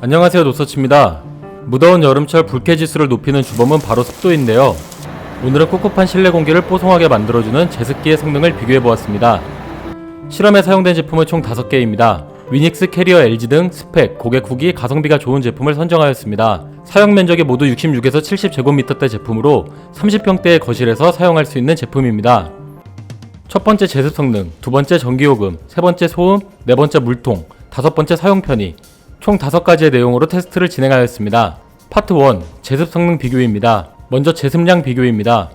안녕하세요, 노서치입니다. 무더운 여름철 불쾌지수를 높이는 주범은 바로 습도인데요. 오늘은 꿉꿉한 실내 공기를 뽀송하게 만들어주는 제습기의 성능을 비교해보았습니다. 실험에 사용된 제품은 총 5개입니다. 위닉스, 캐리어, LG 등 스펙, 고객 후기, 가성비가 좋은 제품을 선정하였습니다. 사용 면적이 모두 66에서 70제곱미터대 제품으로 30평대의 거실에서 사용할 수 있는 제품입니다. 첫 번째 제습 성능, 두 번째 전기요금, 세 번째 소음, 네 번째 물통, 다섯 번째 사용 편의, 총 5가지의 내용으로 테스트를 진행하였습니다. 파트 1, 제습 성능 비교입니다. 먼저 제습량 비교입니다.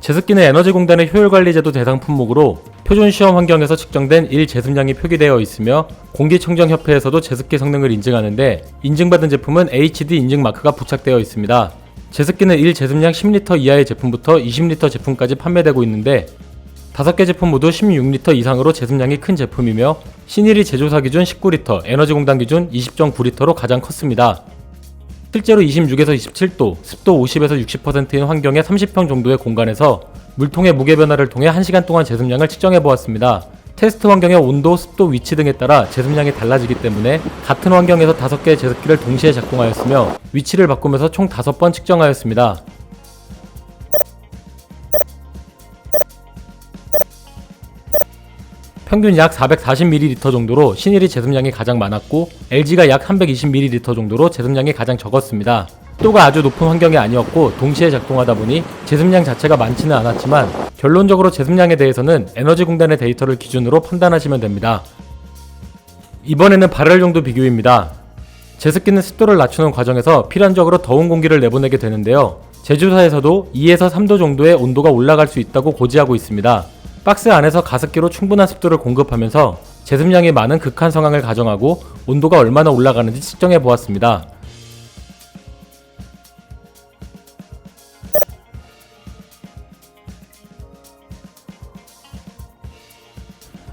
제습기는 에너지공단의 효율관리제도 대상 품목으로 표준 시험 환경에서 측정된 1제습량이 표기되어 있으며 공기청정협회에서도 제습기 성능을 인증하는데 인증받은 제품은 HD 인증 마크가 부착되어 있습니다. 제습기는 1제습량 10리터 이하의 제품부터 20리터 제품까지 판매되고 있는데 5개 제품 모두 16리터 이상으로 제습량이 큰 제품이며 신일이 제조사 기준 19리터, 에너지공단 기준 20.9리터로 가장 컸습니다. 실제로 26에서 27도, 습도 50에서 60%인 환경의 30평 정도의 공간에서 물통의 무게 변화를 통해 1시간 동안 제습량을 측정해 보았습니다. 테스트 환경의 온도, 습도, 위치 등에 따라 제습량이 달라지기 때문에 같은 환경에서 5개의 제습기를 동시에 작동하였으며 위치를 바꾸면서 총 5번 측정하였습니다. 평균 약 440ml 정도로 신일이 제습량이 가장 많았고 LG가 약 320ml 정도로 제습량이 가장 적었습니다. 습도가 아주 높은 환경이 아니었고 동시에 작동하다 보니 제습량 자체가 많지는 않았지만 결론적으로 제습량에 대해서는 에너지공단의 데이터를 기준으로 판단하시면 됩니다. 이번에는 발열 정도 비교입니다. 제습기는 습도를 낮추는 과정에서 필연적으로 더운 공기를 내보내게 되는데요. 제조사에서도 2에서 3도 정도의 온도가 올라갈 수 있다고 고지하고 있습니다. 박스 안에서 가습기로 충분한 습도를 공급하면서 제습량이 많은 극한 상황을 가정하고 온도가 얼마나 올라가는지 측정해 보았습니다.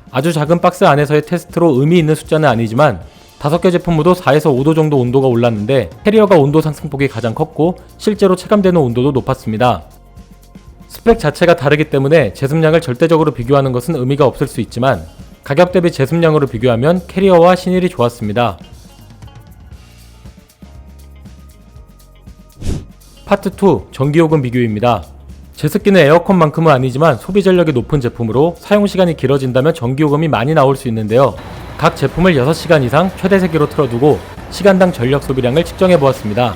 아주 작은 박스 안에서의 테스트로 의미 있는 숫자는 아니지만 5개 제품 모두 4에서 5도 정도 온도가 올랐는데 캐리어가 온도 상승폭이 가장 컸고 실제로 체감되는 온도도 높았습니다. 스펙 자체가 다르기 때문에 제습량을 절대적으로 비교하는 것은 의미가 없을 수 있지만 가격 대비 제습량으로 비교하면 캐리어와 신일이 좋았습니다. 파트 2, 전기요금 비교입니다. 제습기는 에어컨만큼은 아니지만 소비 전력이 높은 제품으로 사용시간이 길어진다면 전기요금이 많이 나올 수 있는데요. 각 제품을 6시간 이상 최대 세기로 틀어두고 시간당 전력 소비량을 측정해 보았습니다.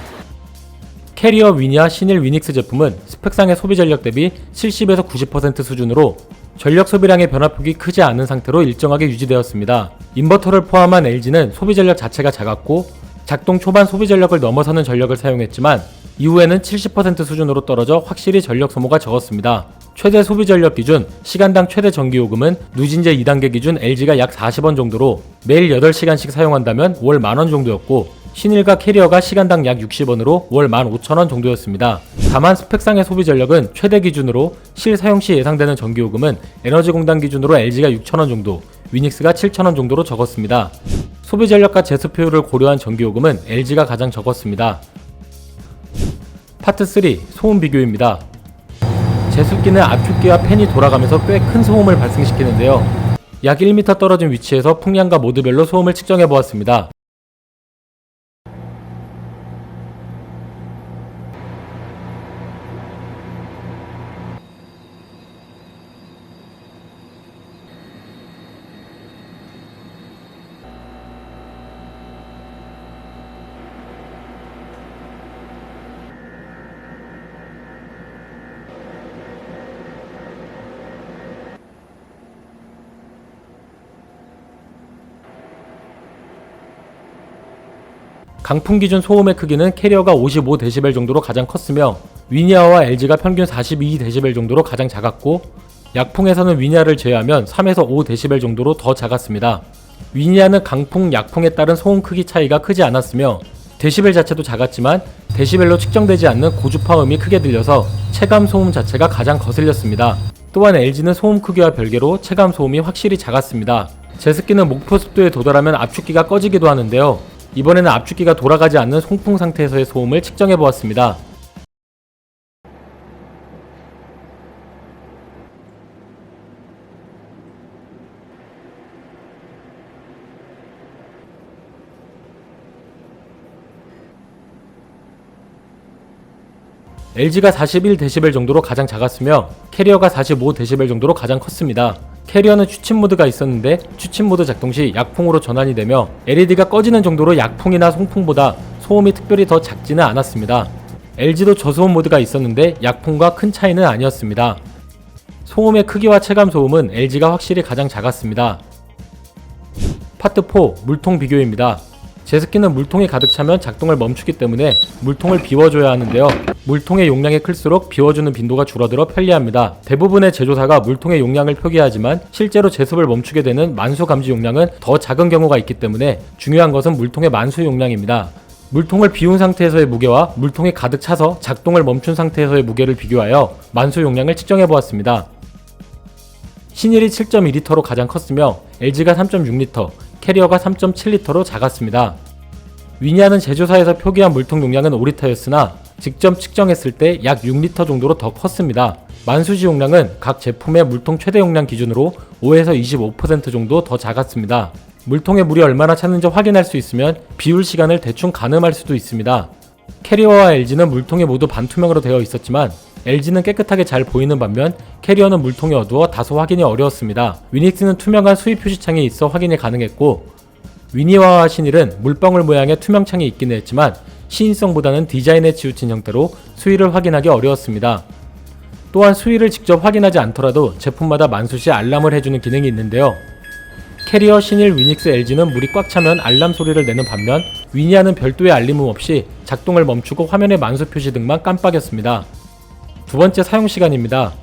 캐리어, 위니아, 신일, 위닉스 제품은 스펙상의 소비 전력 대비 70에서 90% 수준으로 전력 소비량의 변화폭이 크지 않은 상태로 일정하게 유지되었습니다. 인버터를 포함한 LG는 소비 전력 자체가 작았고 작동 초반 소비 전력을 넘어서는 전력을 사용했지만 이후에는 70% 수준으로 떨어져 확실히 전력 소모가 적었습니다. 최대 소비 전력 기준, 시간당 최대 전기요금은 누진제 2단계 기준 LG가 약 40원 정도로 매일 8시간씩 사용한다면 월 10,000원 정도였고 신일과 캐리어가 시간당 약 60원으로 월 15,000원 정도였습니다. 다만 스펙상의 소비 전력은 최대 기준으로 실 사용 시 예상되는 전기요금은 에너지공단 기준으로 LG가 6,000원 정도, 위닉스가 7,000원 정도로 적었습니다. 소비 전력과 제습 효율을 고려한 전기요금은 LG가 가장 적었습니다. 파트 3, 소음 비교입니다. 제습기는 압축기와 팬이 돌아가면서 꽤 큰 소음을 발생시키는데요. 약 1m 떨어진 위치에서 풍량과 모드별로 소음을 측정해 보았습니다. 강풍 기준 소음의 크기는 캐리어가 55dB 정도로 가장 컸으며 위니아와 LG가 평균 42dB 정도로 가장 작았고 약풍에서는 위니아를 제외하면 3에서 5dB 정도로 더 작았습니다. 위니아는 강풍, 약풍에 따른 소음 크기 차이가 크지 않았으며 데시벨 자체도 작았지만 데시벨로 측정되지 않는 고주파음이 크게 들려서 체감 소음 자체가 가장 거슬렸습니다. 또한 LG는 소음 크기와 별개로 체감 소음이 확실히 작았습니다. 제습기는 목표 습도에 도달하면 압축기가 꺼지기도 하는데요. 이번에는 압축기가 돌아가지 않는 송풍 상태에서의 소음을 측정해 보았습니다. LG가 41dB 정도로 가장 작았으며 캐리어가 45dB 정도로 가장 컸습니다. 캐리어는 취침 모드가 있었는데 취침 모드 작동 시 약풍으로 전환이 되며 LED가 꺼지는 정도로 약풍이나 송풍보다 소음이 특별히 더 작지는 않았습니다. LG도 저소음 모드가 있었는데 약풍과 큰 차이는 아니었습니다. 소음의 크기와 체감 소음은 LG가 확실히 가장 작았습니다. 파트 4 물통 비교입니다. 제습기는 물통이 가득 차면 작동을 멈추기 때문에 물통을 비워줘야 하는데요. 물통의 용량이 클수록 비워주는 빈도가 줄어들어 편리합니다. 대부분의 제조사가 물통의 용량을 표기하지만 실제로 제습을 멈추게 되는 만수 감지 용량은 더 작은 경우가 있기 때문에 중요한 것은 물통의 만수 용량입니다. 물통을 비운 상태에서의 무게와 물통이 가득 차서 작동을 멈춘 상태에서의 무게를 비교하여 만수 용량을 측정해 보았습니다. 신일이 7.2L로 가장 컸으며 LG가 3.6L, 캐리어가 3.7L로 작았습니다. 위니아는 제조사에서 표기한 물통 용량은 5L였으나 직접 측정했을 때 약 6L 정도로 더 컸습니다. 만수지 용량은 각 제품의 물통 최대 용량 기준으로 5에서 25% 정도 더 작았습니다. 물통에 물이 얼마나 찼는지 확인할 수 있으면 비울 시간을 대충 가늠할 수도 있습니다. 캐리어와 LG는 물통이 모두 반투명으로 되어 있었지만 LG는 깨끗하게 잘 보이는 반면 캐리어는 물통이 어두워 다소 확인이 어려웠습니다. 위닉스는 투명한 수위 표시창이 있어 확인이 가능했고 위니와와 신일은 물방울 모양의 투명창이 있기는 했지만 시인성보다는 디자인에 치우친 형태로 수위를 확인하기 어려웠습니다. 또한 수위를 직접 확인하지 않더라도 제품마다 만수시 알람을 해주는 기능이 있는데요. 캐리어, 신일, 위닉스, LG는 물이 꽉 차면 알람 소리를 내는 반면 위니아는 별도의 알림음 없이 작동을 멈추고 화면의 만수 표시 등만 깜빡였습니다. 두 번째 사용시간입니다.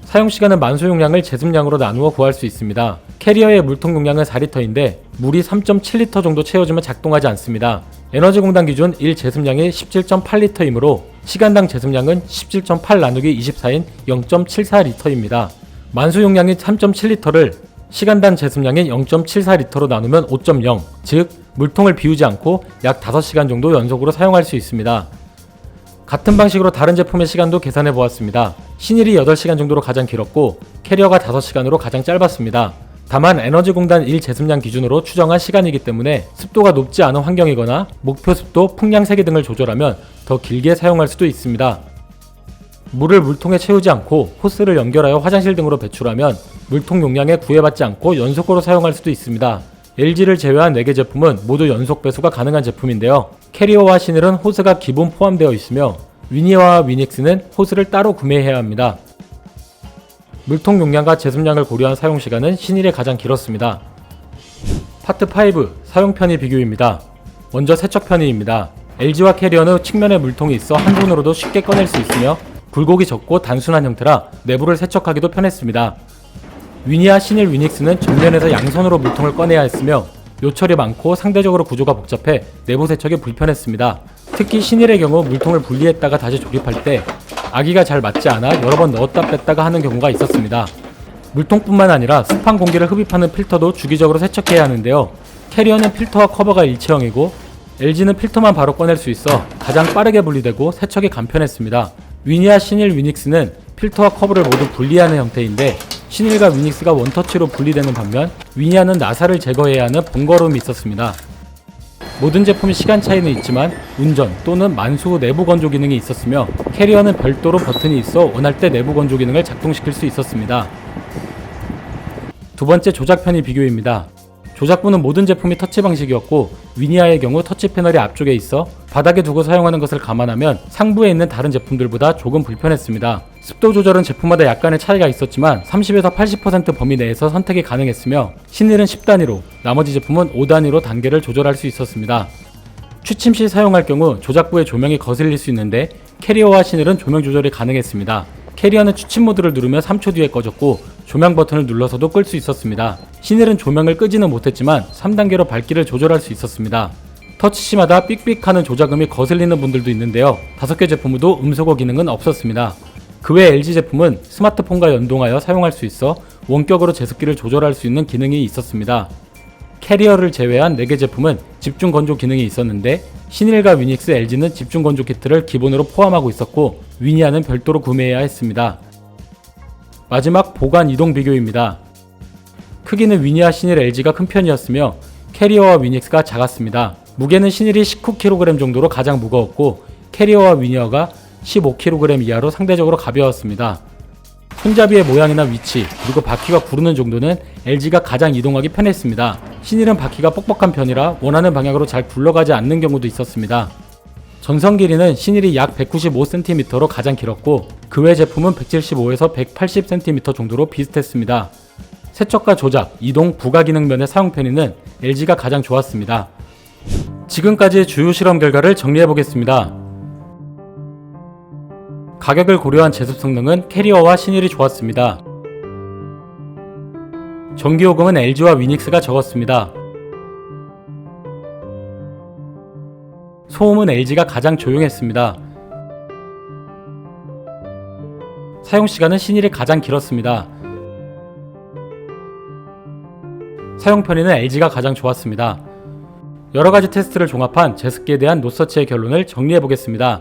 사용시간은 만수 용량을 제습량으로 나누어 구할 수 있습니다. 캐리어의 물통 용량은 4L인데 물이 3.7L 정도 채워지면 작동하지 않습니다. 에너지공단 기준 1제습량이 17.8L이므로 시간당 제습량은 17.8 나누기 24인 0.74L입니다. 만수 용량이 3.7L를 시간당 제습량인 0.74L로 나누면 5.0, 즉 물통을 비우지 않고 약 5시간 정도 연속으로 사용할 수 있습니다. 같은 방식으로 다른 제품의 시간도 계산해 보았습니다. 신일이 8시간 정도로 가장 길었고 캐리어가 5시간으로 가장 짧았습니다. 다만 에너지공단 1제습량 기준으로 추정한 시간이기 때문에 습도가 높지 않은 환경이거나 목표 습도, 풍량 세기 등을 조절하면 더 길게 사용할 수도 있습니다. 물을 물통에 채우지 않고 호스를 연결하여 화장실 등으로 배출하면 물통 용량에 구애받지 않고 연속으로 사용할 수도 있습니다. LG를 제외한 4개 제품은 모두 연속 배수가 가능한 제품인데요. 캐리어와 신일은 호스가 기본 포함되어 있으며 위니어와 위닉스는 호스를 따로 구매해야 합니다. 물통 용량과 제습량을 고려한 사용시간은 신일이 가장 길었습니다. 파트 5 사용 편의 비교입니다. 먼저 세척 편의입니다. LG와 캐리어는 측면에 물통이 있어 한 손으로도 쉽게 꺼낼 수 있으며 굴곡이 적고 단순한 형태라 내부를 세척하기도 편했습니다. 위니아, 신일, 위닉스는 정면에서 양손으로 물통을 꺼내야 했으며 요철이 많고 상대적으로 구조가 복잡해 내부 세척이 불편했습니다. 특히 신일의 경우 물통을 분리했다가 다시 조립할 때 아기가 잘 맞지 않아 여러 번 넣었다 뺐다가 하는 경우가 있었습니다. 물통뿐만 아니라 습한 공기를 흡입하는 필터도 주기적으로 세척해야 하는데요. 캐리어는 필터와 커버가 일체형이고 LG는 필터만 바로 꺼낼 수 있어 가장 빠르게 분리되고 세척이 간편했습니다. 위니아, 신일, 위닉스는 필터와 커버를 모두 분리하는 형태인데 신일과 위닉스가 원터치로 분리되는 반면 위니아는 나사를 제거해야 하는 번거로움이 있었습니다. 모든 제품이 시간 차이는 있지만 운전 또는 만수 후 내부 건조 기능이 있었으며 캐리어는 별도로 버튼이 있어 원할 때 내부 건조 기능을 작동시킬 수 있었습니다. 두 번째 조작 편의 비교입니다. 조작부는 모든 제품이 터치 방식이었고 위니아의 경우 터치 패널이 앞쪽에 있어 바닥에 두고 사용하는 것을 감안하면 상부에 있는 다른 제품들보다 조금 불편했습니다. 습도 조절은 제품마다 약간의 차이가 있었지만 30에서 80% 범위 내에서 선택이 가능했으며 신일은 10단위로 나머지 제품은 5단위로 단계를 조절할 수 있었습니다. 취침 시 사용할 경우 조작부의 조명이 거슬릴 수 있는데 캐리어와 신일은 조명 조절이 가능했습니다. 캐리어는 취침 모드를 누르면 3초 뒤에 꺼졌고 조명 버튼을 눌러서도 끌 수 있었습니다. 신일은 조명을 끄지는 못했지만 3단계로 밝기를 조절할 수 있었습니다. 터치시마다 삑삑하는 조작음이 거슬리는 분들도 있는데요. 5개 제품도 음소거 기능은 없었습니다. 그 외 LG 제품은 스마트폰과 연동하여 사용할 수 있어 원격으로 제습기를 조절할 수 있는 기능이 있었습니다. 캐리어를 제외한 4개 제품은 집중 건조 기능이 있었는데 신일과 위닉스, LG는 집중 건조 키트를 기본으로 포함하고 있었고 위니아는 별도로 구매해야 했습니다. 마지막 보관 이동 비교입니다. 크기는 위니아, 신일, LG가 큰 편이었으며 캐리어와 위닉스가 작았습니다. 무게는 신일이 19kg 정도로 가장 무거웠고 캐리어와 위니어가 15kg 이하로 상대적으로 가벼웠습니다. 손잡이의 모양이나 위치, 그리고 바퀴가 구르는 정도는 LG가 가장 이동하기 편했습니다. 신일은 바퀴가 뻑뻑한 편이라 원하는 방향으로 잘 굴러가지 않는 경우도 있었습니다. 전선 길이는 신일이 약 195cm로 가장 길었고 그 외 제품은 175에서 180cm 정도로 비슷했습니다. 세척과 조작, 이동, 부가 기능 면의 사용 편의는 LG가 가장 좋았습니다. 지금까지의 주요 실험 결과를 정리해보겠습니다. 가격을 고려한 제습 성능은 캐리어와 신일이 좋았습니다. 전기요금은 LG와 위닉스가 적었습니다. 소음은 LG가 가장 조용했습니다. 사용시간은 신일이 가장 길었습니다. 사용 편의는 LG가 가장 좋았습니다. 여러가지 테스트를 종합한 제습기에 대한 노서치의 결론을 정리해보겠습니다.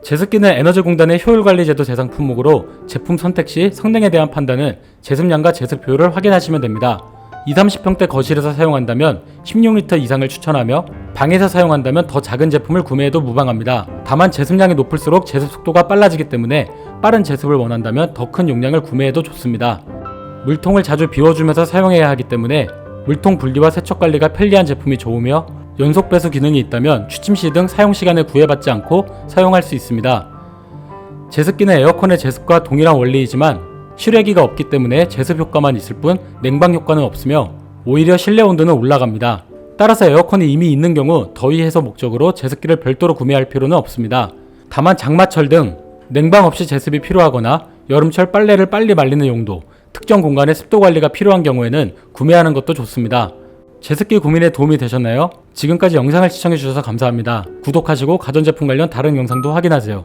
제습기는 에너지공단의 효율관리제도 대상 품목으로 제품 선택 시 성능에 대한 판단은 제습량과 제습 효율을 확인하시면 됩니다. 20-30평대 거실에서 사용한다면 16리터 이상을 추천하며 방에서 사용한다면 더 작은 제품을 구매해도 무방합니다. 다만 제습량이 높을수록 제습 속도가 빨라지기 때문에 빠른 제습을 원한다면 더 큰 용량을 구매해도 좋습니다. 물통을 자주 비워주면서 사용해야 하기 때문에 물통 분리와 세척 관리가 편리한 제품이 좋으며 연속 배수 기능이 있다면 취침시 등 사용시간을 구애받지 않고 사용할 수 있습니다. 제습기는 에어컨의 제습과 동일한 원리이지만 실외기가 없기 때문에 제습 효과만 있을 뿐 냉방 효과는 없으며 오히려 실내 온도는 올라갑니다. 따라서 에어컨이 이미 있는 경우 더위 해소 목적으로 제습기를 별도로 구매할 필요는 없습니다. 다만 장마철 등 냉방 없이 제습이 필요하거나 여름철 빨래를 빨리 말리는 용도, 특정 공간의 습도 관리가 필요한 경우에는 구매하는 것도 좋습니다. 제습기 고민에 도움이 되셨나요? 지금까지 영상을 시청해주셔서 감사합니다. 구독하시고 가전제품 관련 다른 영상도 확인하세요.